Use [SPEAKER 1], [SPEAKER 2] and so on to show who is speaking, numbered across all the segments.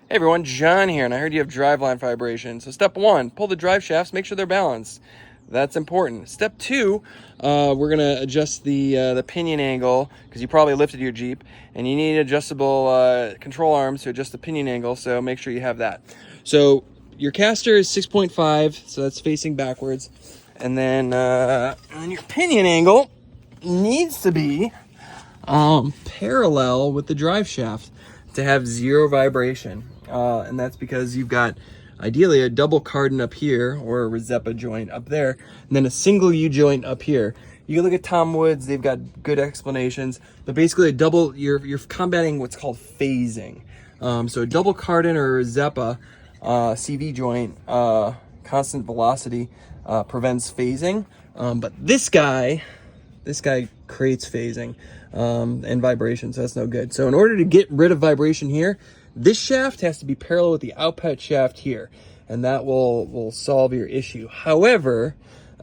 [SPEAKER 1] Hey everyone, John here, and I heard you have driveline vibration. So step one, pull the drive shafts, make sure they're balanced. That's important. Step two, we're gonna adjust the pinion angle because you probably lifted your Jeep, and you need adjustable control arms to adjust the pinion angle. So make sure you have that. So your caster is 6.5, so that's facing backwards, and then your pinion angle needs to be parallel with the drive shaft to have zero vibration. And that's because you've got ideally a double cardan up here or a Rizeppa joint up there, and then a single U joint up here. You can look at Tom Woods, they've got good explanations, but basically a double, you're combating what's called phasing. So a double cardan or a Rizeppa CV joint, constant velocity, prevents phasing. But this guy creates phasing and vibration, so that's no good. So in order to get rid of vibration here, this shaft has to be parallel with the output shaft here, and that will solve your issue. However,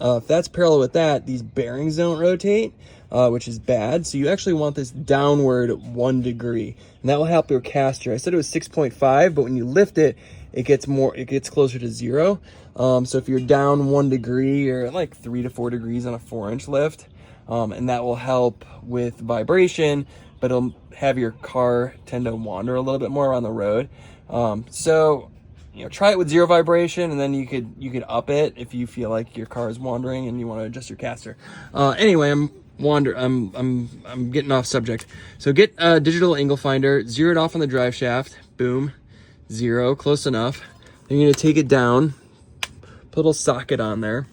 [SPEAKER 1] if that's parallel with that, these bearings don't rotate, which is bad. So you actually want this downward 1 degree, and that will help your caster. I said it was 6.5, but when you lift it, it gets closer to 0. So if you're down 1 degree, you're like 3 to 4 degrees on a 4-inch lift. And that will help with vibration, but it'll have your car tend to wander a little bit more on the road. So try it with 0 vibration, and then you could up it if you feel like your car is wandering and you want to adjust your caster. Anyway, I'm getting off subject. So get a digital angle finder, zero it off on the drive shaft. Boom, 0, close enough. Then you're gonna take it down, put a little socket on there,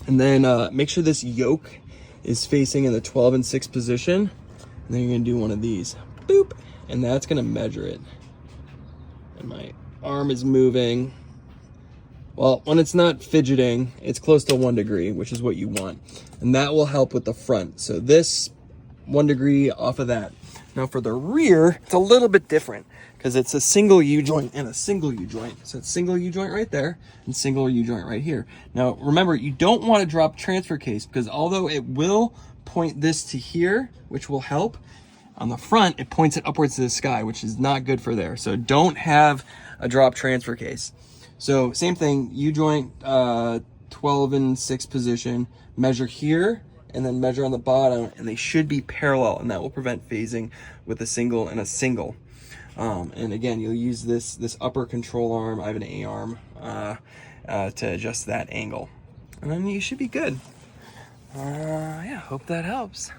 [SPEAKER 1] and then make sure this yoke is facing in the 12 and 6 position, and then you're gonna do one of these, boop, and that's gonna measure it. And my arm is moving. Well, when it's not fidgeting, it's close to 1 degree, which is what you want, and that will help with the front. So this 1 degree off of that. Now for the rear, it's a little bit different because it's a single U joint and a single U joint. So it's single U joint right there and single U joint right here. Now remember, you don't want to drop transfer case because although it will point this to here, which will help, on the front, it points it upwards to the sky, which is not good for there. So don't have a drop transfer case. So same thing, U joint, 12 and 6 position, measure here, and then measure on the bottom, and they should be parallel, and that will prevent phasing with a single and a single. And again, you'll use this upper control arm, I have an A arm, to adjust that angle. And then you should be good. Yeah, hope that helps.